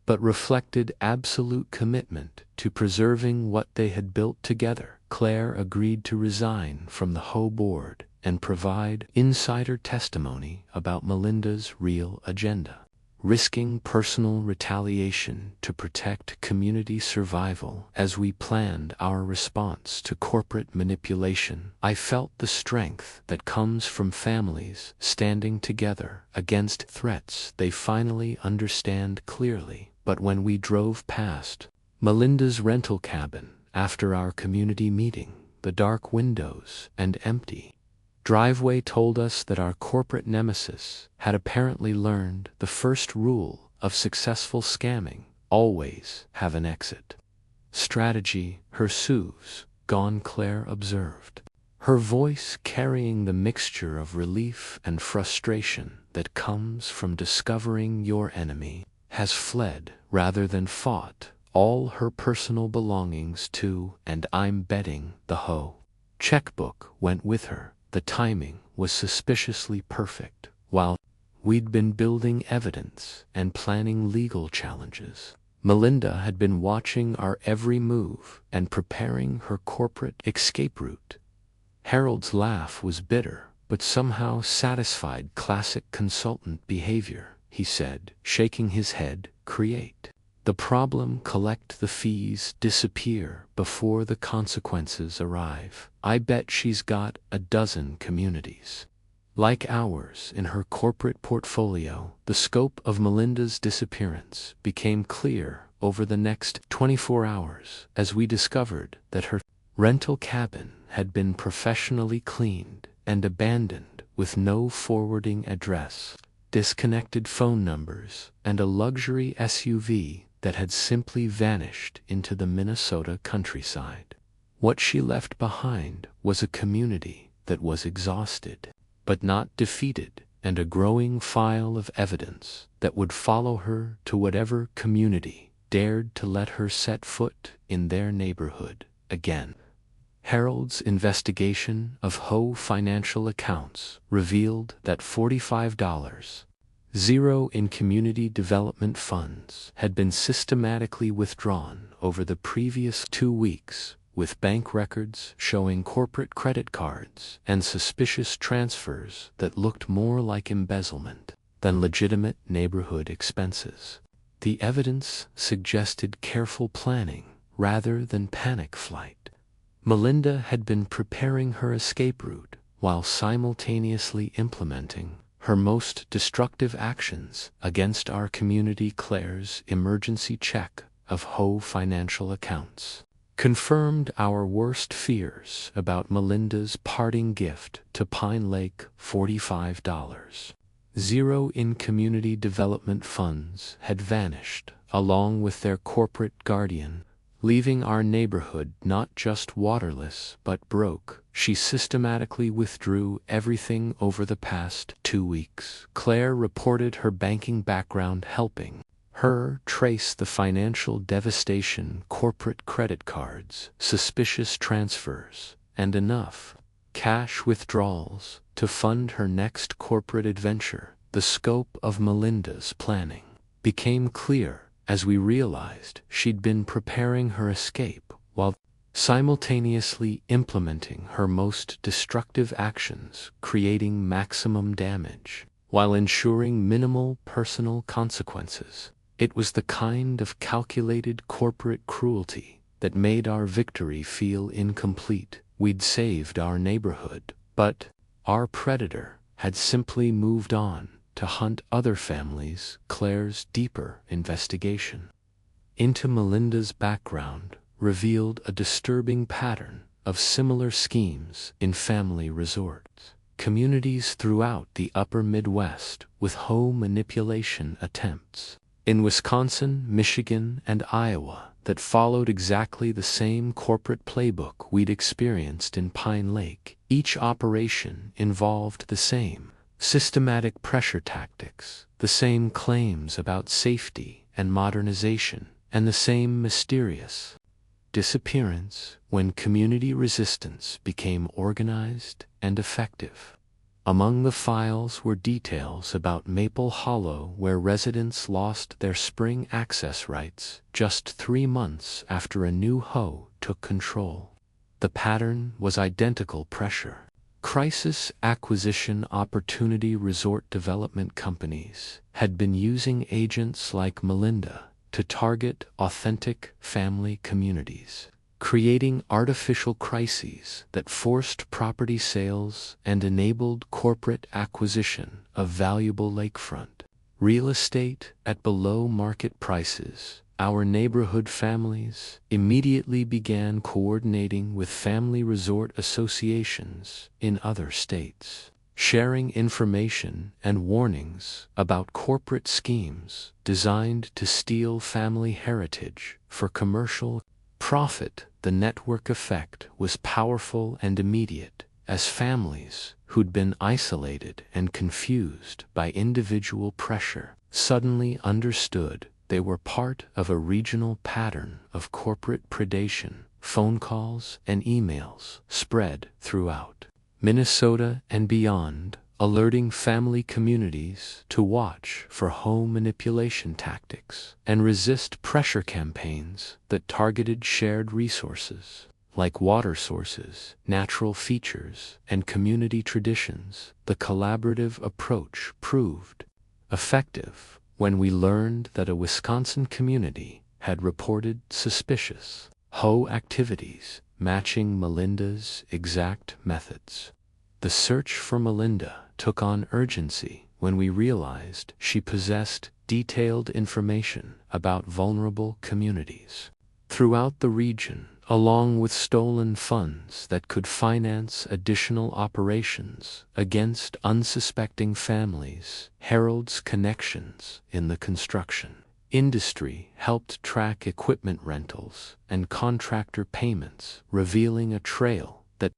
but reflected absolute commitment to preserving what they had built together. Claire agreed to resign from the HOA board and provide insider testimony about Melinda's real agenda, risking personal retaliation to protect community survival. As we planned our response to corporate manipulation, I felt the strength that comes from families standing together against threats they finally understand clearly. But when we drove past Melinda's rental cabin after our community meeting, the dark windows and empty driveway told us that our corporate nemesis had apparently learned the first rule of successful scamming: always have an exit strategy. "Her Sue's gone," Claire observed, her voice carrying the mixture of relief and frustration that comes from discovering your enemy has fled rather than fought. All her personal belongings too, and I'm betting the HOA checkbook went with her. The timing was suspiciously perfect. While we'd been building evidence and planning legal challenges, Melinda had been watching our every move and preparing her corporate escape route. Harold's laugh was bitter, but somehow satisfied. "Classic consultant behavior," he said, shaking his head. "Create The problem, collect the fees, disappear before the consequences arrive. I bet she's got a dozen communities like ours in her corporate portfolio. The scope of Melinda's disappearance became clear over the next 24 hours as we discovered that her rental cabin had been professionally cleaned and abandoned with no forwarding address, disconnected phone numbers, and a luxury SUV that had simply vanished into the Minnesota countryside. What she left behind was a community that was exhausted, but not defeated, and a growing file of evidence that would follow her to whatever community dared to let her set foot in their neighborhood again. Harold's investigation of HOA financial accounts revealed that $45,000 in community development funds had been systematically withdrawn over the previous 2 weeks, with bank records showing corporate credit cards and suspicious transfers that looked more like embezzlement than legitimate neighborhood expenses. The evidence suggested careful planning rather than panic flight. Melinda had been preparing her escape route while simultaneously implementing her most destructive actions against our community. Claire's emergency check of HOA financial accounts confirmed our worst fears about Melinda's parting gift to Pine Lake. $45,000 in community development funds had vanished, along with their corporate guardian, leaving our neighborhood not just waterless but broke. She systematically withdrew everything over the past 2 weeks. Claire reported her banking background helping her trace the financial devastation: corporate credit cards, suspicious transfers, and enough cash withdrawals to fund her next corporate adventure. The scope of Melinda's planning became clear as we realized she'd been preparing her escape while simultaneously implementing her most destructive actions, creating maximum damage while ensuring minimal personal consequences. It was the kind of calculated corporate cruelty that made our victory feel incomplete. We'd saved our neighborhood, but our predator had simply moved on to hunt other families. Claire's deeper investigation into Melinda's background revealed a disturbing pattern of similar schemes in family resorts, communities throughout the upper Midwest, with HOA manipulation attempts in Wisconsin, Michigan, and Iowa that followed exactly the same corporate playbook we'd experienced in Pine Lake. Each operation involved the same systematic pressure tactics, the same claims about safety and modernization, and the same mysterious disappearance when community resistance became organized and effective. Among the files were details about Maple Hollow, where residents lost their spring access rights just 3 months after a new HOA took control. The pattern was identical: pressure, crisis acquisition opportunity. Resort development companies had been using agents like Melinda to target authentic family communities, creating artificial crises that forced property sales and enabled corporate acquisition of valuable lakefront real estate at below-market prices. Our neighborhood families immediately began coordinating with family resort associations in other states, sharing information and warnings about corporate schemes designed to steal family heritage for commercial profit. The network effect was powerful and immediate, as families who'd been isolated and confused by individual pressure suddenly understood they were part of a regional pattern of corporate predation. Phone calls and emails spread throughout Minnesota and beyond, alerting family communities to watch for HOA manipulation tactics and resist pressure campaigns that targeted shared resources like water sources, natural features, and community traditions. The collaborative approach proved effective. when we learned that a Wisconsin community had reported suspicious HOA activities matching Melinda's exact methods. The search for Melinda took on urgency when we realized she possessed detailed information about vulnerable communities throughout the region, along with stolen funds that could finance additional operations against unsuspecting families. Harold's connections in the construction industry helped track equipment rentals and contractor payments, revealing a trail that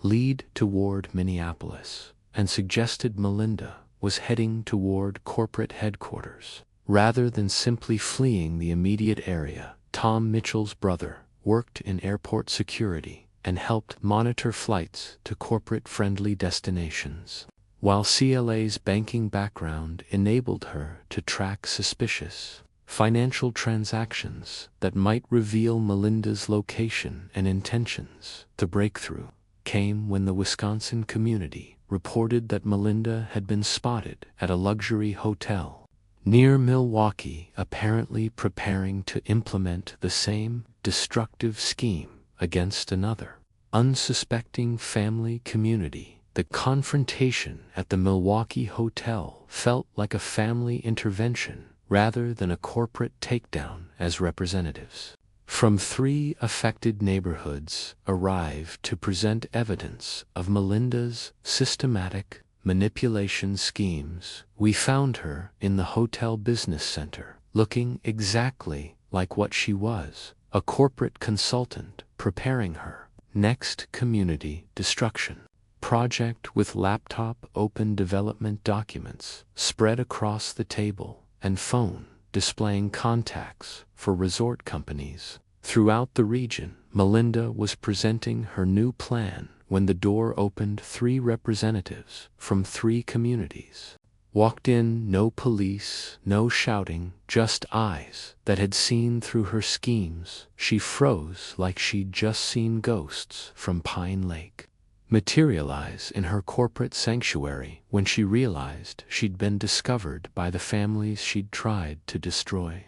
led toward Minneapolis and suggested Melinda was heading toward corporate headquarters. Rather than simply fleeing the immediate area, Tom Mitchell's brother worked in airport security and helped monitor flights to corporate-friendly destinations, while CLA's banking background enabled her to track suspicious financial transactions that might reveal Melinda's location and intentions. The breakthrough came when the Wisconsin community reported that Melinda had been spotted at a luxury hotel near Milwaukee, apparently preparing to implement the same destructive scheme against another unsuspecting family community. The confrontation at the Milwaukee hotel felt like a family intervention rather than a corporate takedown, as representatives from 3 affected neighborhoods arrived to present evidence of Melinda's systematic manipulation schemes. We found her in the hotel business center, looking exactly like what she was, a corporate consultant preparing her next community destruction project, with laptop open development documents spread across the table and phone displaying contacts for resort companies throughout the region. Melinda was presenting her new plan when the door opened. 3 representatives from 3 communities walked in. No police, no shouting, just eyes that had seen through her schemes. She froze like she'd just seen ghosts from Pine Lake materialize in her corporate sanctuary when she realized she'd been discovered by the families she'd tried to destroy.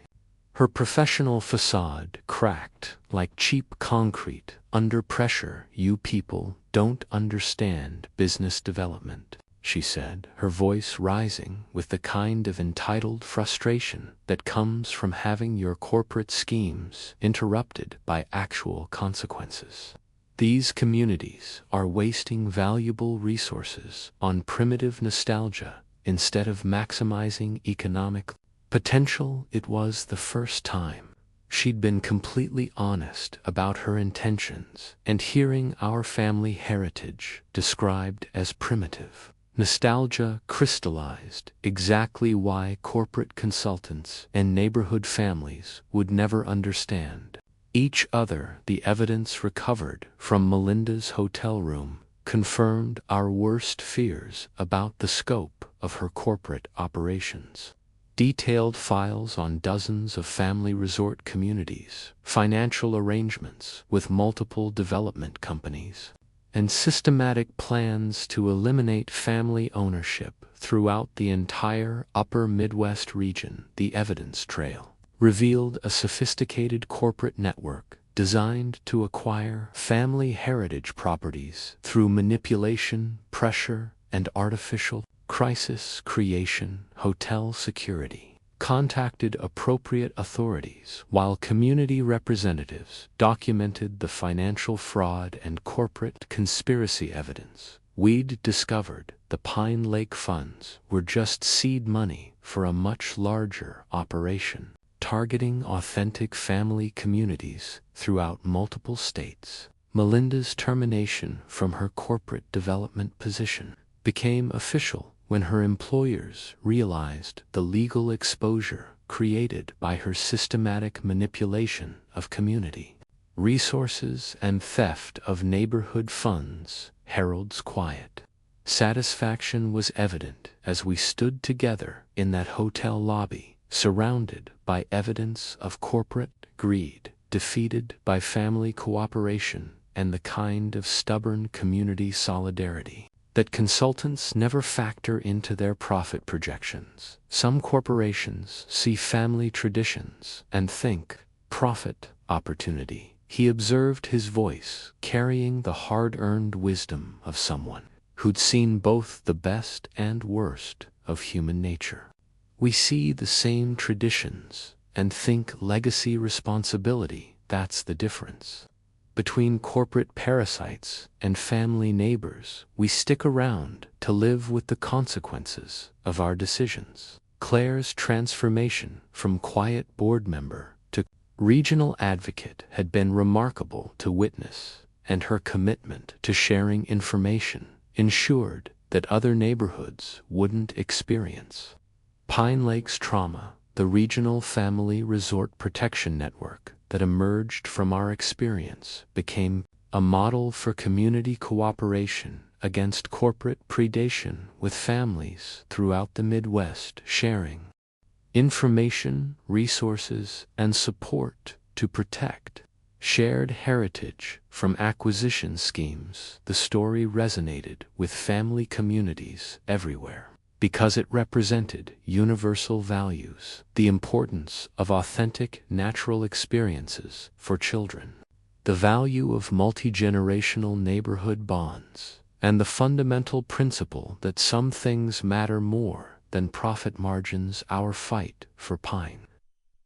Her professional facade cracked like cheap concrete under pressure. "You people don't understand business development," she said, her voice rising with the kind of entitled frustration that comes from having your corporate schemes interrupted by actual consequences. "These communities are wasting valuable resources on primitive nostalgia instead of maximizing economic potential." It was the first time she'd been completely honest about her intentions, and hearing our family heritage described as primitive nostalgia crystallized exactly why corporate consultants and neighborhood families would never understand each other. The evidence recovered from Melinda's hotel room confirmed our worst fears about the scope of her corporate operations. Detailed files on dozens of family resort communities, financial arrangements with multiple development companies, and systematic plans to eliminate family ownership throughout the entire upper Midwest region. The evidence trail revealed a sophisticated corporate network designed to acquire family heritage properties through manipulation, pressure, and artificial crisis creation. Hotel security contacted appropriate authorities, while community representatives documented the financial fraud and corporate conspiracy evidence. We'd discovered the Pine Lake funds were just seed money for a much larger operation, targeting authentic family communities throughout multiple states. Melinda's termination from her corporate development position became official when her employers realized the legal exposure created by her systematic manipulation of community resources and theft of neighborhood funds. Harold's quiet satisfaction was evident as we stood together in that hotel lobby, surrounded by evidence of corporate greed, defeated by family cooperation and the kind of stubborn community solidarity that consultants never factor into their profit projections. Some corporations see family traditions and think, profit, opportunity. He observed his voice carrying the hard-earned wisdom of someone who'd seen both the best and worst of human nature. We see the same traditions and think legacy responsibility. That's the difference. Between corporate parasites and family neighbors, we stick around to live with the consequences of our decisions. Claire's transformation from quiet board member to regional advocate had been remarkable to witness, and her commitment to sharing information ensured that other neighborhoods wouldn't experience Pine Lake's trauma. The regional family resort protection network that emerged from our experience became a model for community cooperation against corporate predation, with families throughout the Midwest sharing information, resources, and support to protect shared heritage from acquisition schemes. The story resonated with family communities everywhere because it represented universal values, the importance of authentic natural experiences for children, the value of multi-generational neighborhood bonds, and the fundamental principle that some things matter more than profit margins. Our fight for Pine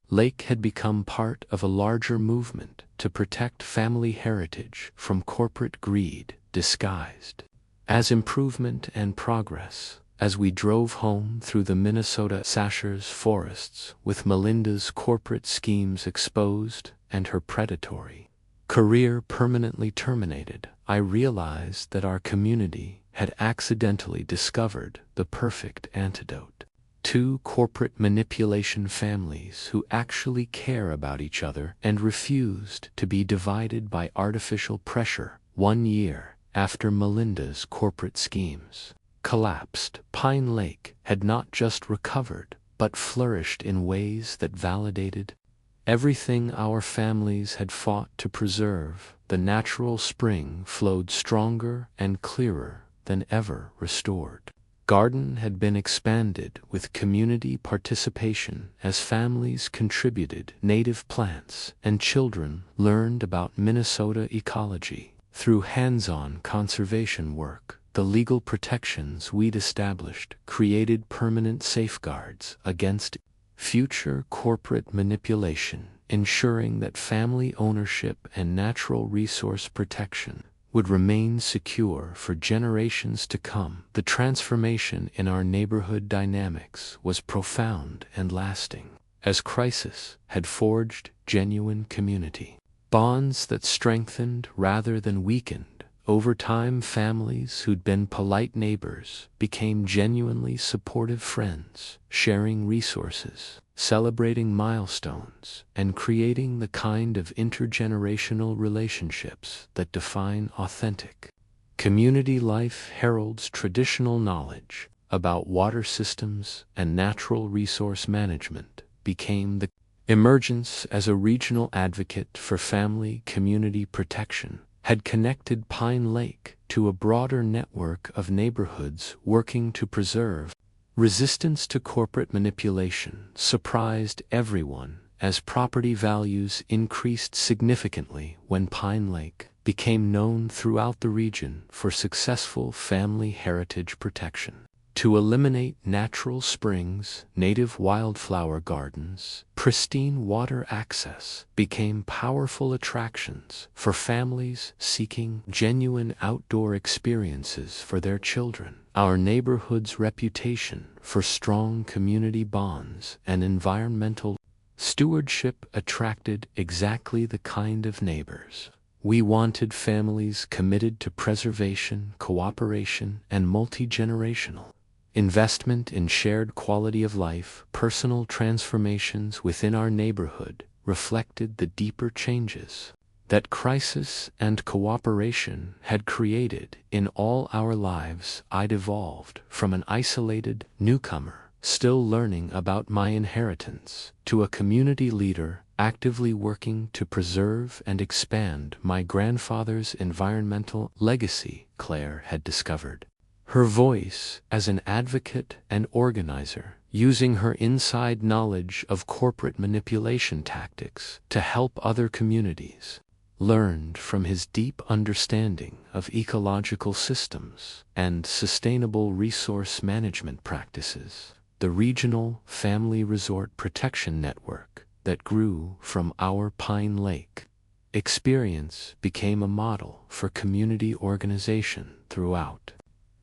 Lake had become part of a larger movement to protect family heritage from corporate greed disguised as improvement and progress. As we drove home through the Minnesota Sachers forests, with Melinda's corporate schemes exposed and her predatory career permanently terminated, I realized that our community had accidentally discovered the perfect antidote to corporate manipulation: families who actually care about each other and refused to be divided by artificial pressure. 1 year after Melinda's corporate schemes collapsed, Pine Lake had not just recovered, but flourished in ways that validated everything our families had fought to preserve. The natural spring flowed stronger and clearer than ever. Restored garden had been expanded with community participation as families contributed native plants and children learned about Minnesota ecology through hands-on conservation work. The legal protections we'd established created permanent safeguards against future corporate manipulation, ensuring that family ownership and natural resource protection would remain secure for generations to come. The transformation in our neighborhood dynamics was profound and lasting, as crisis had forged genuine community bonds that strengthened rather than weakened. Over time, families who'd been polite neighbors became genuinely supportive friends, sharing resources, celebrating milestones, and creating the kind of intergenerational relationships that define authentic community life. Harold's traditional knowledge about water systems and natural resource management became the emergence as a regional advocate for family community protection had connected Pine Lake to a broader network of neighborhoods working to preserve. Resistance to corporate manipulation surprised everyone as property values increased significantly when Pine Lake became known throughout the region for successful family heritage protection. To eliminate natural springs, native wildflower gardens, pristine water access became powerful attractions for families seeking genuine outdoor experiences for their children. Our neighborhood's reputation for strong community bonds and environmental stewardship attracted exactly the kind of neighbors we wanted: families committed to preservation, cooperation, and multi-generational investment in shared quality of life. Personal transformations within our neighborhood reflected the deeper changes that crisis and cooperation had created in all our lives. I'd evolved from an isolated newcomer, still learning about my inheritance, to a community leader actively working to preserve and expand my grandfather's environmental legacy. Claire had discovered Her voice as an advocate and organizer, using her inside knowledge of corporate manipulation tactics to help other communities, learned from his deep understanding of ecological systems and sustainable resource management practices. The regional family resort protection network that grew from our Pine Lake experience became a model for community organization throughout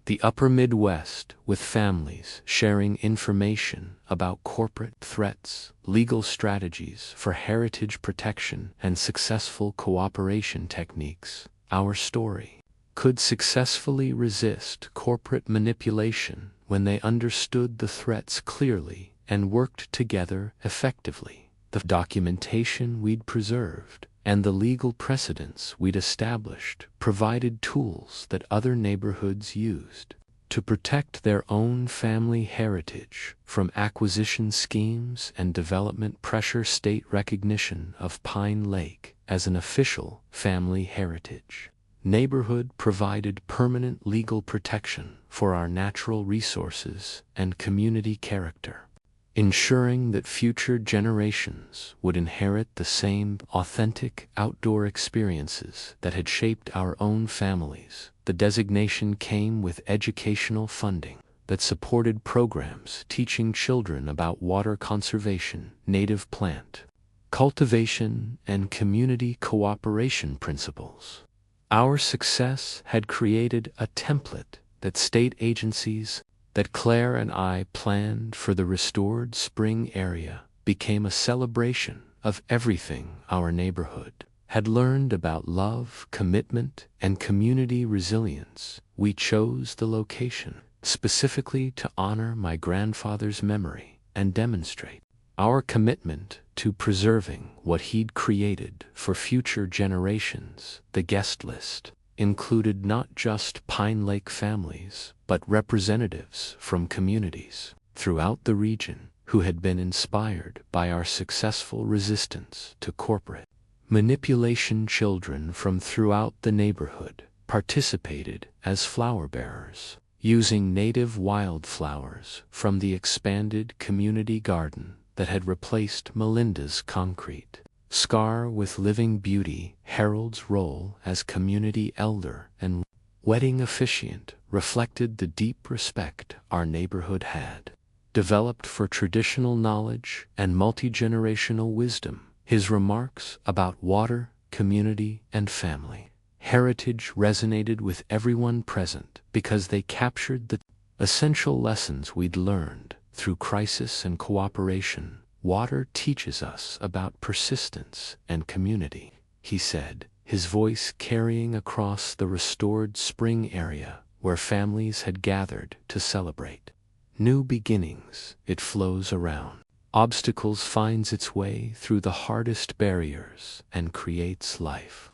the upper Midwest, with families sharing information about corporate threats, legal strategies for heritage protection, and successful cooperation techniques. Our story could successfully resist corporate manipulation when they understood the threats clearly and worked together effectively. The documentation we'd preserved and the legal precedents we'd established provided tools that other neighborhoods used to protect their own family heritage from acquisition schemes and development pressure. State recognition of Pine Lake as an official family heritage neighborhood provided permanent legal protection for our natural resources and community character, ensuring that future generations would inherit the same authentic outdoor experiences that had shaped our own families. The designation came with educational funding that supported programs teaching children about water conservation, native plant cultivation, and community cooperation principles. Our success had created a template that state agencies that Claire and I planned for the restored spring area became a celebration of everything our neighborhood had learned about love, commitment, and community resilience. We chose the location specifically to honor my grandfather's memory and demonstrate our commitment to preserving what he'd created for future generations. The guest list included not just Pine Lake families, but representatives from communities throughout the region who had been inspired by our successful resistance to corporate manipulation. Children from throughout the neighborhood participated as flower bearers, using native wildflowers from the expanded community garden that had replaced Melinda's concrete. Scar with Living Beauty, Harold's role as community elder and wedding officiant reflected the deep respect our neighborhood had developed for traditional knowledge and multi-generational wisdom. His remarks about water, community, and family heritage resonated with everyone present because they captured the essential lessons we'd learned through crisis and cooperation. Water teaches us about persistence and community, he said, his voice carrying across the restored spring area where families had gathered to celebrate new beginnings. It flows around obstacles, finds its way through the hardest barriers, and creates life.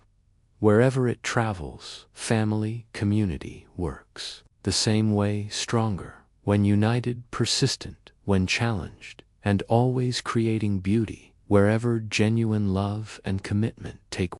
Wherever it travels, family, community works the same way, stronger when united, persistent when challenged, and always creating beauty wherever genuine love and commitment take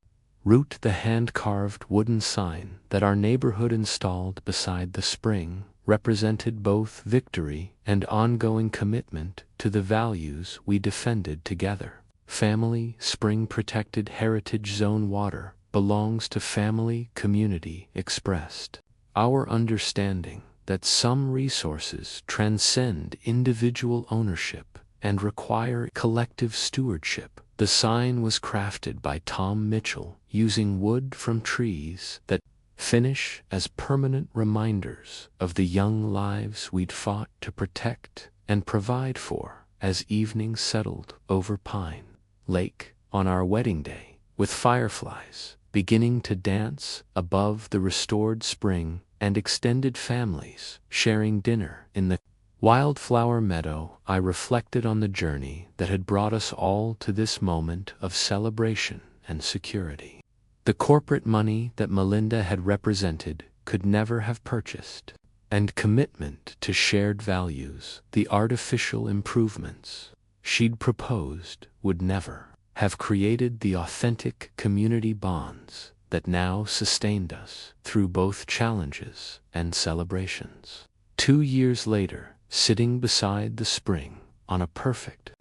root. The hand-carved wooden sign that our neighborhood installed beside the spring represented both victory and ongoing commitment to the values we defended together. Family Spring Protected Heritage Zone. Water belongs to family, community expressed our understanding that some resources transcend individual ownership and require collective stewardship. The sign was crafted by Tom Mitchell using wood from trees that finish as permanent reminders of the young lives we'd fought to protect and provide for. As evening settled over Pine Lake on our wedding day, with fireflies beginning to dance above the restored spring and extended families sharing dinner in the wildflower meadow, I reflected on the journey that had brought us all to this moment of celebration and security. The corporate money that Melinda had represented could never have purchased, and commitment to shared values, the artificial improvements she'd proposed, would never have created the authentic community bonds that now sustained us through both challenges and celebrations. 2 years later, sitting beside the spring on a perfect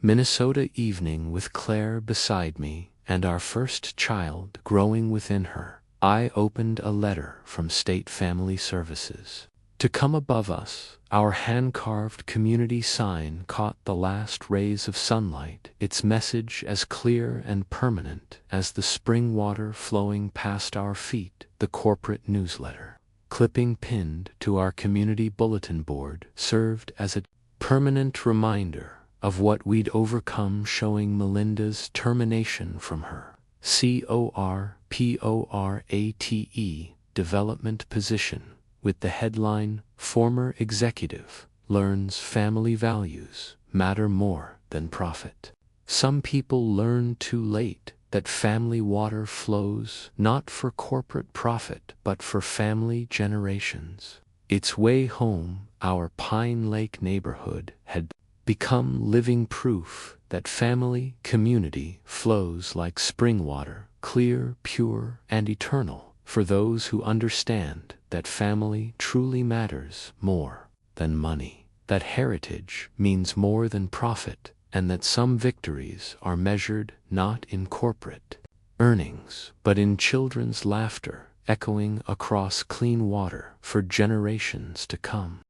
Minnesota evening with Claire beside me and our first child growing within her, I opened a letter from State Family Services. To come above us, our hand-carved community sign caught the last rays of sunlight, its message as clear and permanent as the spring water flowing past our feet. The corporate newsletter, clipping pinned to our community bulletin board, served as a permanent reminder of what we'd overcome, showing Melinda's termination from her corporate development position with the headline, "Former Executive Learns Family Values Matter More Than Profit." Some people learn too late that family water flows not for corporate profit but for family generations. Its way home, our Pine Lake neighborhood had become living proof that family community flows like spring water, clear, pure, and eternal, for those who understand that family truly matters more than money, that heritage means more than profit, and that some victories are measured not in corporate earnings, but in children's laughter echoing across clean water for generations to come.